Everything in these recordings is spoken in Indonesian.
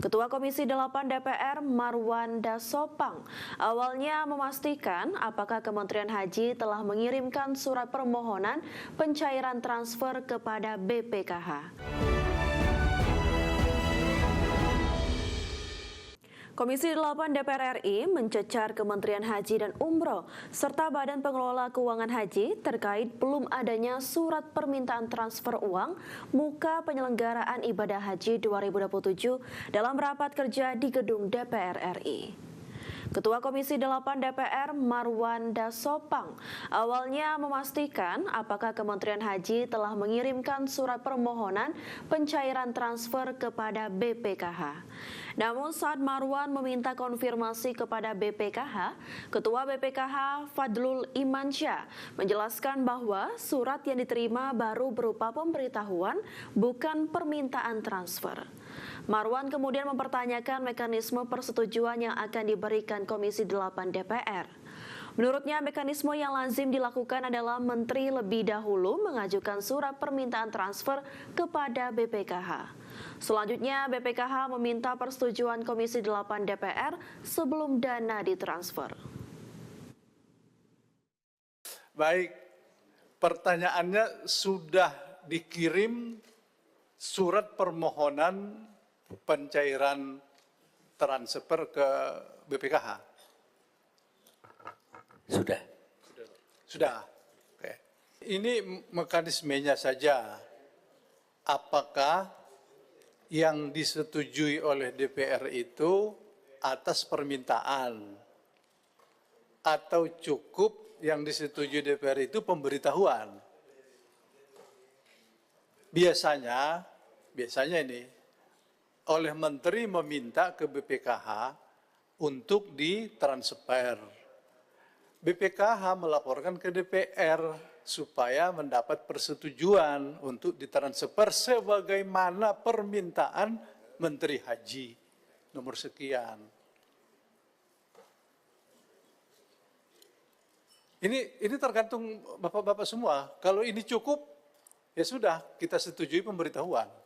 Ketua Komisi 8 DPR Marwanda Sopang awalnya memastikan apakah Kementerian Haji telah mengirimkan surat permohonan pencairan transfer kepada BPKH. Komisi 8 DPR RI mencecar Kementerian Haji dan Umroh serta Badan Pengelola Keuangan Haji terkait belum adanya surat permintaan transfer uang muka penyelenggaraan ibadah haji 2027 dalam rapat kerja di gedung DPR RI. Ketua Komisi 8 DPR Marwanda Sopang awalnya memastikan apakah Kementerian Haji telah mengirimkan surat permohonan pencairan transfer kepada BPKH. Namun saat Marwan meminta konfirmasi kepada BPKH, Ketua BPKH Fadlul Imansyah menjelaskan bahwa surat yang diterima baru berupa pemberitahuan, bukan permintaan transfer. Marwan kemudian mempertanyakan mekanisme persetujuan yang akan diberikan Komisi 8 DPR. Menurutnya, mekanisme yang lazim dilakukan adalah Menteri lebih dahulu mengajukan surat permintaan transfer kepada BPKH. Selanjutnya, BPKH meminta persetujuan Komisi 8 DPR sebelum dana ditransfer. Baik, pertanyaannya sudah dikirim surat permohonan pencairan transfer ke BPKH? Sudah. Oke. Ini mekanismenya saja. Apakah yang disetujui oleh DPR itu atas permintaan atau cukup yang disetujui DPR itu pemberitahuan? Biasanya ini oleh Menteri meminta ke BPKH untuk ditransfer. BPKH melaporkan ke DPR supaya mendapat persetujuan untuk ditransfer sebagaimana permintaan Menteri Haji nomor sekian. Ini tergantung Bapak-Bapak semua. Kalau ini cukup, ya sudah, kita setujui pemberitahuan.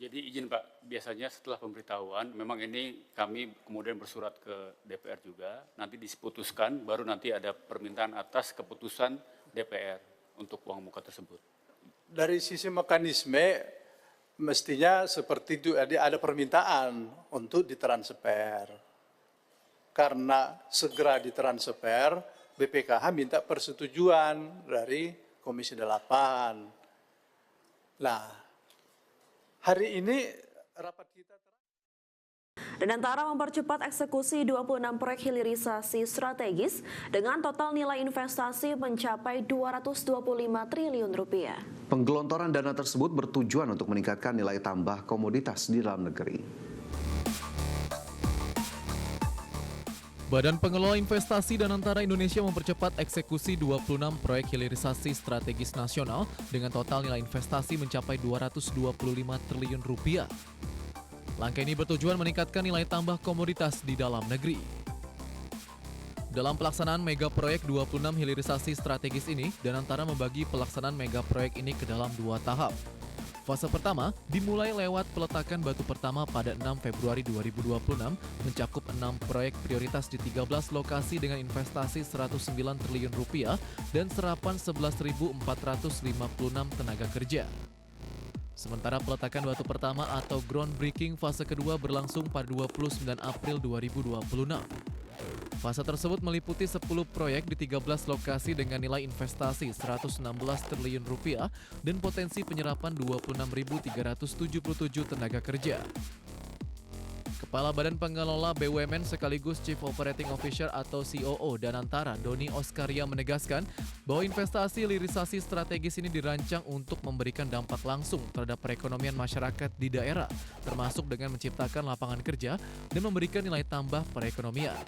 Jadi izin Pak, biasanya setelah pemberitahuan, memang ini kami kemudian bersurat ke DPR juga, nanti diputuskan, baru nanti ada permintaan atas keputusan DPR untuk uang muka tersebut. Dari sisi mekanisme, mestinya seperti itu, ada permintaan untuk ditransfer. Karena segera ditransfer, BPKH minta persetujuan dari Komisi 8. Nah, hari ini rapat kita Danantara mempercepat eksekusi 26 proyek hilirisasi strategis dengan total nilai investasi mencapai 225 triliun rupiah. Penggelontoran dana tersebut bertujuan untuk meningkatkan nilai tambah komoditas di dalam negeri. Badan Pengelola Investasi Danantara Indonesia mempercepat eksekusi 26 proyek hilirisasi strategis nasional dengan total nilai investasi mencapai 225 triliun rupiah. Langkah ini bertujuan meningkatkan nilai tambah komoditas di dalam negeri. Dalam pelaksanaan mega proyek 26 hilirisasi strategis ini, Danantara membagi pelaksanaan mega proyek ini ke dalam 2 tahap. Fase pertama dimulai lewat peletakan batu pertama pada 6 Februari 2026 mencakup 6 proyek prioritas di 13 lokasi dengan investasi 109 triliun rupiah dan serapan 11.456 tenaga kerja. Sementara peletakan batu pertama atau groundbreaking fase kedua berlangsung pada 29 April 2026. Fase tersebut meliputi 10 proyek di 13 lokasi dengan nilai investasi 116 triliun rupiah dan potensi penyerapan 26.377 tenaga kerja. Kepala Badan Pengelola BUMN sekaligus Chief Operating Officer atau COO Danantara, Doni Oskaria menegaskan bahwa investasi hilirisasi strategis ini dirancang untuk memberikan dampak langsung terhadap perekonomian masyarakat di daerah, termasuk dengan menciptakan lapangan kerja dan memberikan nilai tambah perekonomian.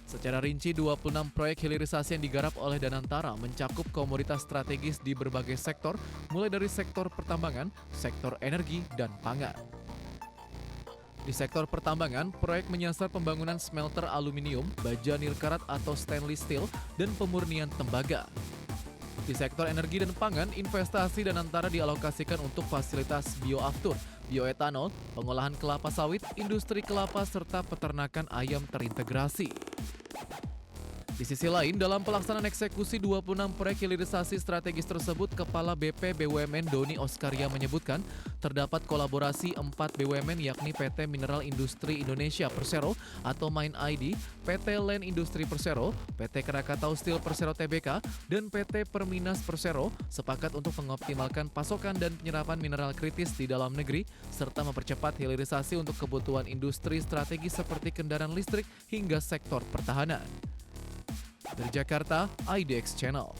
Secara rinci, 26 proyek hilirisasi yang digarap oleh Danantara mencakup komoditas strategis di berbagai sektor, mulai dari sektor pertambangan, sektor energi, dan pangan. Di sektor pertambangan, proyek menyasar pembangunan smelter aluminium, baja nilkarat atau stainless steel, dan pemurnian tembaga. Di sektor energi dan pangan, investasi Danantara dialokasikan untuk fasilitas bioaftur, bioetanol, pengolahan kelapa sawit, industri kelapa, serta peternakan ayam terintegrasi. Di sisi lain, dalam pelaksanaan eksekusi 26 proyek hilirisasi strategis tersebut, Kepala BP BUMN Doni Oskaria menyebutkan terdapat kolaborasi 4 BUMN yakni PT Mineral Industri Indonesia Persero atau Main ID, PT Land Industri Persero, PT Krakatau Steel Persero Tbk, dan PT Perminas Persero sepakat untuk mengoptimalkan pasokan dan penyerapan mineral kritis di dalam negeri serta mempercepat hilirisasi untuk kebutuhan industri strategis seperti kendaraan listrik hingga sektor pertahanan. Dari Jakarta, IDX Channel.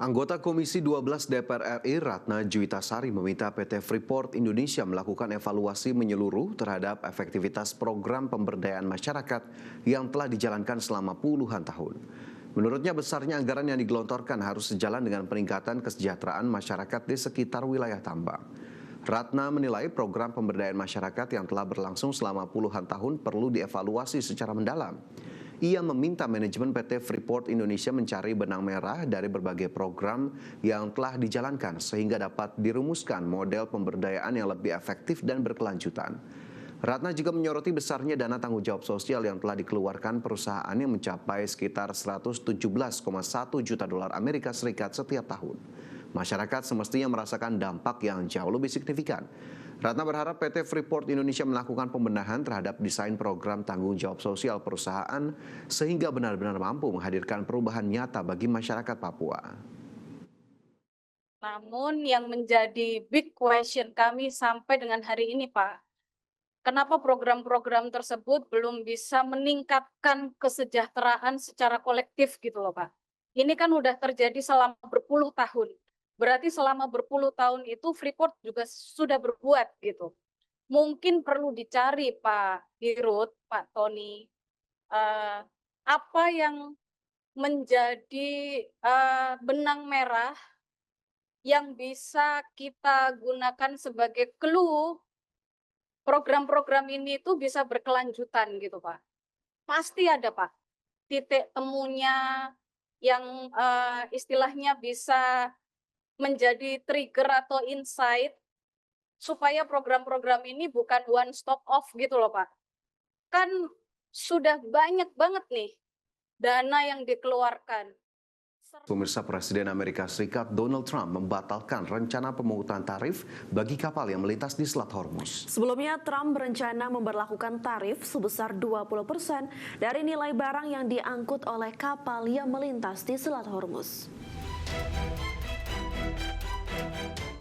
Anggota Komisi 12 DPR RI Ratna Juitasari meminta PT Freeport Indonesia melakukan evaluasi menyeluruh terhadap efektivitas program pemberdayaan masyarakat yang telah dijalankan selama puluhan tahun. Menurutnya besarnya anggaran yang digelontorkan harus sejalan dengan peningkatan kesejahteraan masyarakat di sekitar wilayah tambang. Ratna menilai program pemberdayaan masyarakat yang telah berlangsung selama puluhan tahun perlu dievaluasi secara mendalam. Ia meminta manajemen PT Freeport Indonesia mencari benang merah dari berbagai program yang telah dijalankan sehingga dapat dirumuskan model pemberdayaan yang lebih efektif dan berkelanjutan. Ratna juga menyoroti besarnya dana tanggung jawab sosial yang telah dikeluarkan perusahaan yang mencapai sekitar 117,1 juta dolar Amerika Serikat setiap tahun. Masyarakat semestinya merasakan dampak yang jauh lebih signifikan. Ratna berharap PT Freeport Indonesia melakukan pembenahan terhadap desain program tanggung jawab sosial perusahaan sehingga benar-benar mampu menghadirkan perubahan nyata bagi masyarakat Papua. Namun yang menjadi big question kami sampai dengan hari ini, Pak, kenapa program-program tersebut belum bisa meningkatkan kesejahteraan secara kolektif gitu loh, Pak. Ini kan udah terjadi selama berpuluh tahun. Berarti selama berpuluh tahun itu Freeport juga sudah berbuat gitu. Mungkin perlu dicari Pak Dirut, Pak Tony, apa yang menjadi benang merah yang bisa kita gunakan sebagai clue program-program ini itu bisa berkelanjutan gitu Pak. Pasti ada Pak titik temunya yang istilahnya bisa menjadi trigger atau insight supaya program-program ini bukan one stop off gitu loh Pak. Kan sudah banyak banget nih dana yang dikeluarkan. Pemirsa, Presiden Amerika Serikat Donald Trump membatalkan rencana pemungutan tarif bagi kapal yang melintas di Selat Hormuz. Sebelumnya, Trump berencana memberlakukan tarif sebesar 20% dari nilai barang yang diangkut oleh kapal yang melintas di Selat Hormuz.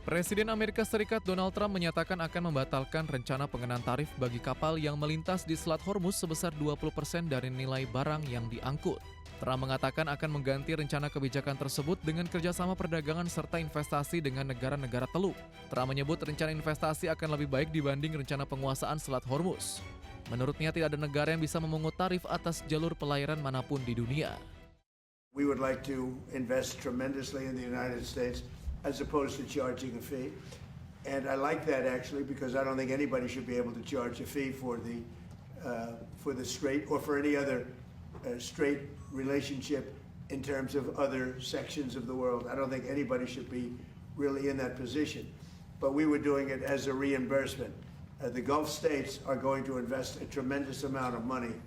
Presiden Amerika Serikat Donald Trump menyatakan akan membatalkan rencana pengenaan tarif bagi kapal yang melintas di Selat Hormuz sebesar 20% dari nilai barang yang diangkut. Trump mengatakan akan mengganti rencana kebijakan tersebut dengan kerjasama perdagangan serta investasi dengan negara-negara Teluk. Trump menyebut rencana investasi akan lebih baik dibanding rencana penguasaan Selat Hormuz. Menurutnya tidak ada negara yang bisa memungut tarif atas jalur pelayaran manapun di dunia. We would like to invest tremendously in the United States as opposed to charging a fee. And I like that actually because I don't think anybody should be able to charge a fee for the strait or for any other straight relationship in terms of other sections of the world. I don't think anybody should be really in that position. But we were doing it as a reimbursement. The Gulf states are going to invest a tremendous amount of money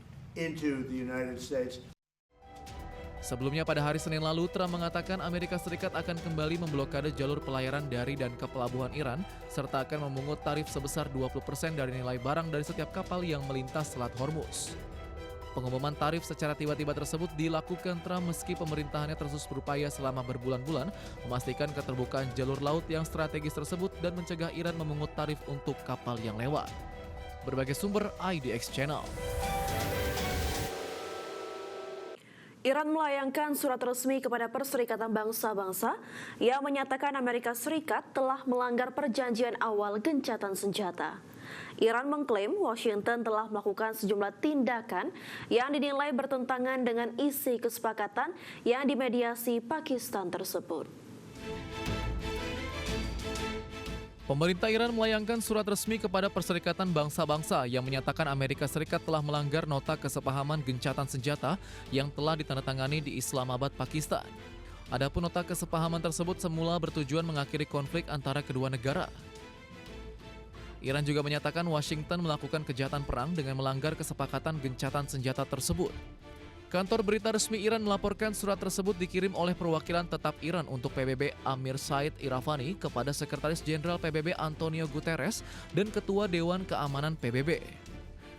into the United States. Sebelumnya pada hari Senin lalu, Trump mengatakan Amerika Serikat akan kembali memblokade jalur pelayaran dari dan ke pelabuhan Iran, serta akan memungut tarif sebesar 20% dari nilai barang dari setiap kapal yang melintas Selat Hormuz. Pengumuman tarif secara tiba-tiba tersebut dilakukan Trump meski pemerintahannya terus berupaya selama berbulan-bulan memastikan keterbukaan jalur laut yang strategis tersebut dan mencegah Iran memungut tarif untuk kapal yang lewat. Berbagai sumber IDX Channel. Iran melayangkan surat resmi kepada Perserikatan Bangsa-Bangsa yang menyatakan Amerika Serikat telah melanggar perjanjian awal gencatan senjata. Iran mengklaim Washington telah melakukan sejumlah tindakan yang dinilai bertentangan dengan isi kesepakatan yang dimediasi Pakistan tersebut. Pemerintah Iran melayangkan surat resmi kepada Perserikatan Bangsa-Bangsa yang menyatakan Amerika Serikat telah melanggar nota kesepahaman gencatan senjata yang telah ditandatangani di Islamabad, Pakistan. Adapun nota kesepahaman tersebut semula bertujuan mengakhiri konflik antara kedua negara. Iran juga menyatakan Washington melakukan kejahatan perang dengan melanggar kesepakatan gencatan senjata tersebut. Kantor berita resmi Iran melaporkan surat tersebut dikirim oleh perwakilan tetap Iran untuk PBB Amir Said Iravani kepada Sekretaris Jenderal PBB Antonio Guterres dan Ketua Dewan Keamanan PBB.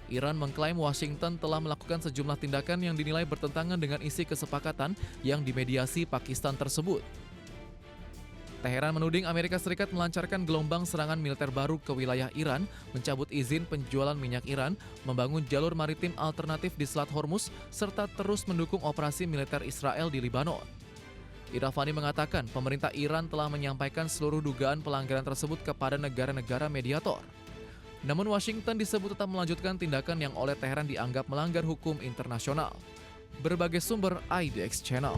Iran mengklaim Washington telah melakukan sejumlah tindakan yang dinilai bertentangan dengan isi kesepakatan yang dimediasi Pakistan tersebut. Teheran menuding Amerika Serikat melancarkan gelombang serangan militer baru ke wilayah Iran, mencabut izin penjualan minyak Iran, membangun jalur maritim alternatif di Selat Hormuz, serta terus mendukung operasi militer Israel di Lebanon. Iravani mengatakan pemerintah Iran telah menyampaikan seluruh dugaan pelanggaran tersebut kepada negara-negara mediator. Namun Washington disebut tetap melanjutkan tindakan yang oleh Teheran dianggap melanggar hukum internasional. Berbagai sumber IDX Channel.